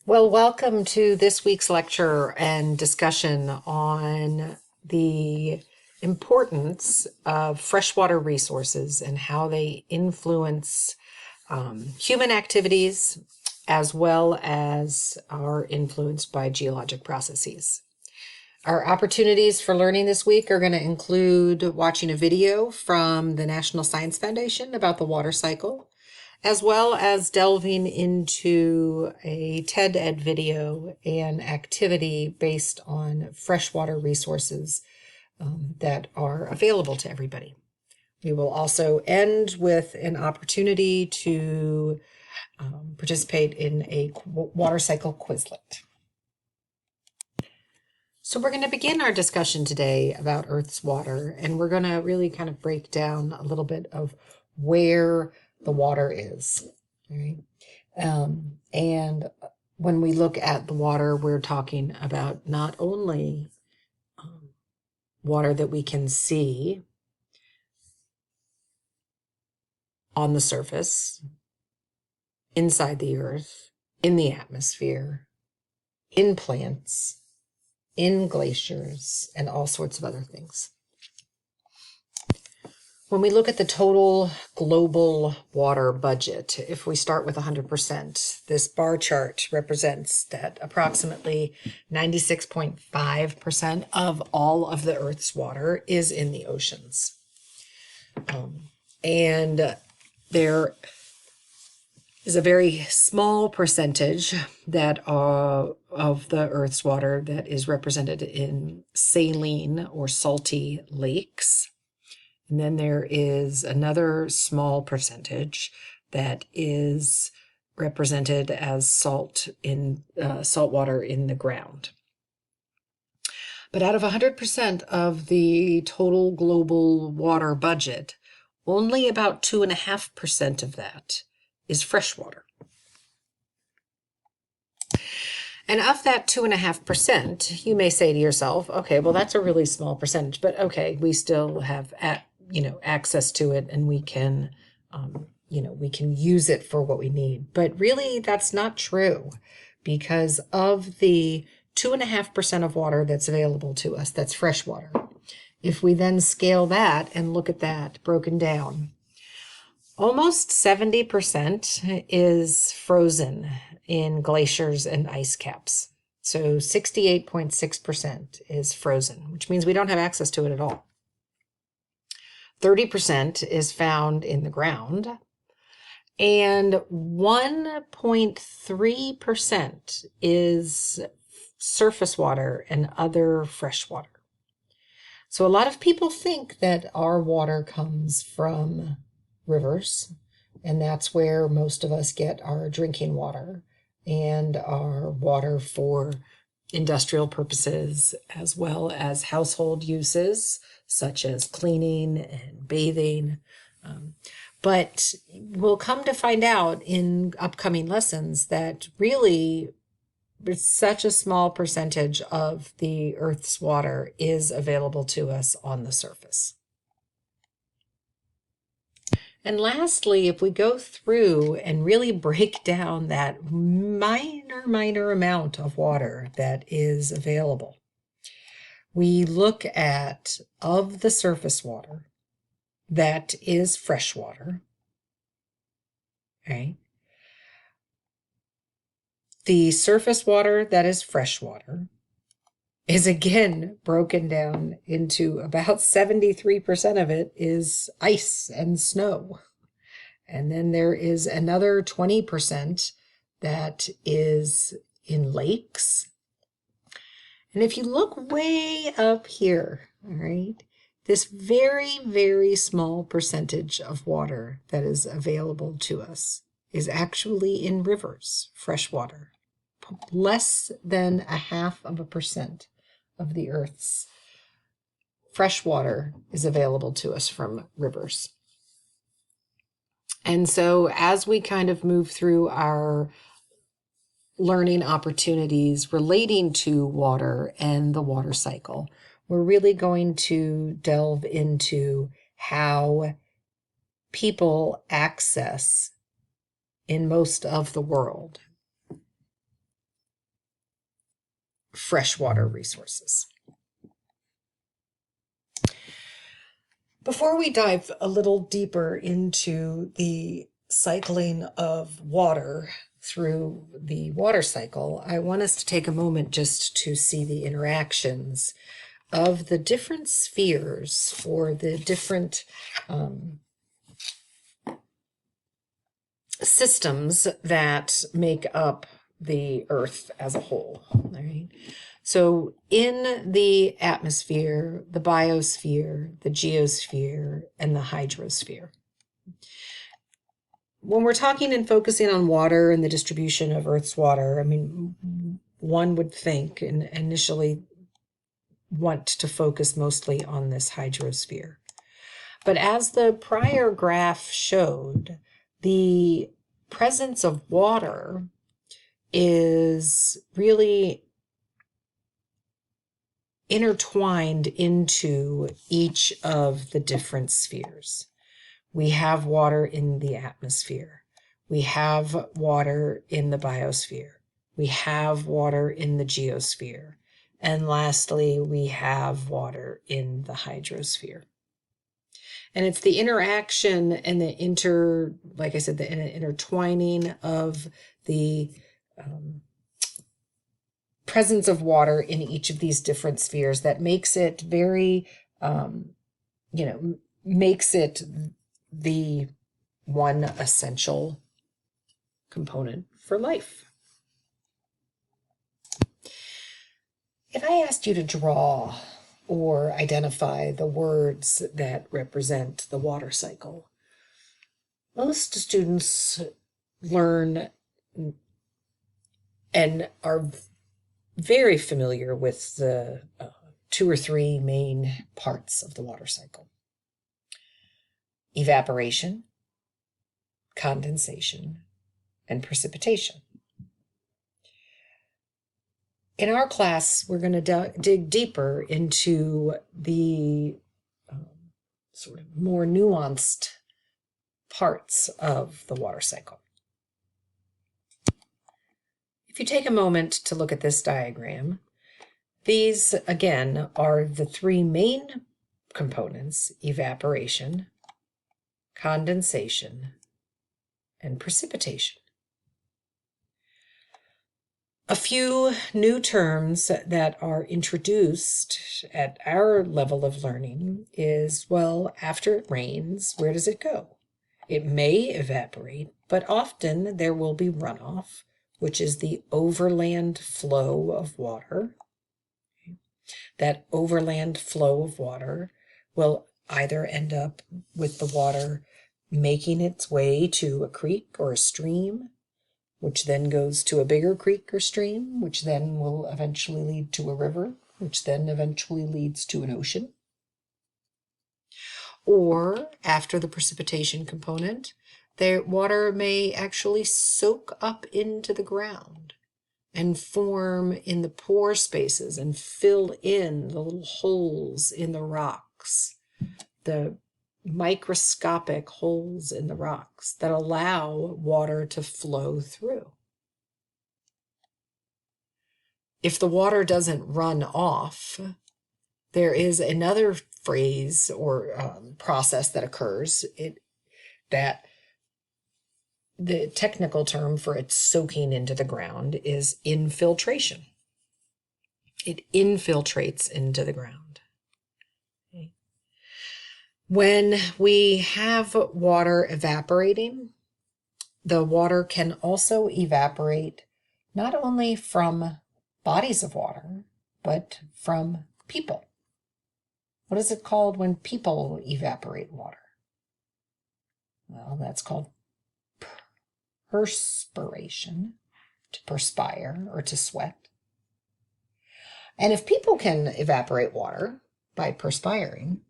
Well, welcome to this week's lecture and discussion on the importance of freshwater resources and how they influence human activities as well as are influenced by geologic processes. Our opportunities for learning this week are going to include watching a video from the National Science Foundation about the water cycle, as well as delving into a TED Ed video and activity based on freshwater resources that are available to everybody. We will also end with an opportunity to participate in a water cycle Quizlet. So we're going to begin our discussion today about Earth's water, and we're going to really kind of break down a little bit of where the water is. All right. And when we look at the water, we're talking about not only water that we can see on the surface, inside the earth, in the atmosphere, in plants, in glaciers, and all sorts of other things. When we look at the total global water budget, if we start with 100%, this bar chart represents that approximately 96.5% of all of the Earth's water is in the oceans. And there is a very small percentage that of the Earth's water that is represented in saline or salty lakes. And then there is another small percentage that is represented as salt water in the ground. But out of 100% of the total global water budget, only about 2.5% of that is freshwater. And of that 2.5%, you may say to yourself, okay, well, that's a really small percentage, but okay, we still have access to it, and we can use it for what we need. But really, that's not true, because of the 2.5% of water that's available to us, that's fresh water. If we then scale that and look at that broken down, almost 70% is frozen in glaciers and ice caps. So 68.6% is frozen, which means we don't have access to it at all. 30% is found in the ground, and 1.3% is surface water and other fresh water. So a lot of people think that our water comes from rivers, and that's where most of us get our drinking water and our water for industrial purposes, as well as household uses such as cleaning and bathing. But we'll come to find out in upcoming lessons that really such a small percentage of the Earth's water is available to us on the surface. And lastly, if we go through and really break down that minor amount of water that is available, we look at, of the surface water that is fresh water, okay? The surface water that is fresh water is again broken down into about 73% of it is ice and snow. And then there is another 20% that is in lakes. And if you look way up here, all right, this very small percentage of water that is available to us is actually in rivers, fresh water. Less than 0.5% of the Earth's fresh water is available to us from rivers. And so as we kind of move through our learning opportunities relating to water and the water cycle, we're really going to delve into how people access in most of the world freshwater resources. Before we dive a little deeper into the cycling of water through the water cycle, I want us to take a moment just to see the interactions of the different spheres or the different systems that make up the Earth as a whole. All right. So in the atmosphere, the biosphere, the geosphere, and the hydrosphere. When we're talking and focusing on water and the distribution of Earth's water, I mean, one would think and initially want to focus mostly on this hydrosphere. But as the prior graph showed, the presence of water is really intertwined into each of the different spheres. We have water in the atmosphere. We have water in the biosphere. We have water in the geosphere. And lastly, we have water in the hydrosphere. And it's the interaction and the like I said, the intertwining of the presence of water in each of these different spheres that makes it very, makes it the one essential component for life. If I asked you to draw or identify the words that represent the water cycle, most students learn and are very familiar with the 2 or 3 main parts of the water cycle: evaporation, condensation, and precipitation. In our class, we're going to dig deeper into the sort of more nuanced parts of the water cycle. If you take a moment to look at this diagram, these, again, are the 3 main components: evaporation, condensation, and precipitation. A few new terms that are introduced at our level of learning is, well, after it rains, where does it go? It may evaporate, but often there will be runoff, which is the overland flow of water. That overland flow of water will either end up with the water making its way to a creek or a stream, which then goes to a bigger creek or stream, which then will eventually lead to a river, which then eventually leads to an ocean. Or after the precipitation component, the water may actually soak up into the ground and form in the pore spaces and fill in the little holes in the rocks, the microscopic holes in the rocks that allow water to flow through. If the water doesn't run off, there is another phrase or process that occurs. That the technical term for it soaking into the ground is infiltration. It infiltrates into the ground. When we have water evaporating, the water can also evaporate not only from bodies of water, but from people. What is it called when people evaporate water? Well, that's called perspiration, to perspire or to sweat. And if people can evaporate water by perspiring,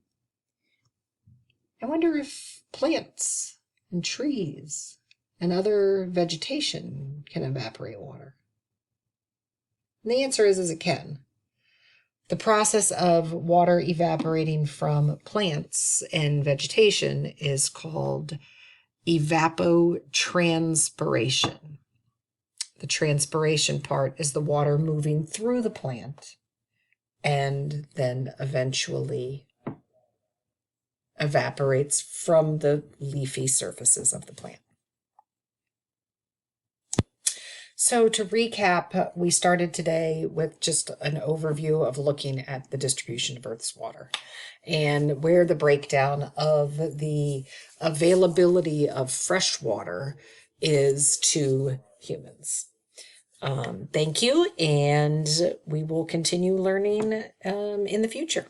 I wonder if plants and trees and other vegetation can evaporate water. And the answer is it can. The process of water evaporating from plants and vegetation is called evapotranspiration. The transpiration part is the water moving through the plant and then eventually evaporates from the leafy surfaces of the plant. So to recap, we started today with just an overview of looking at the distribution of Earth's water and where the breakdown of the availability of fresh water is to humans. Thank you, and we will continue learning in the future.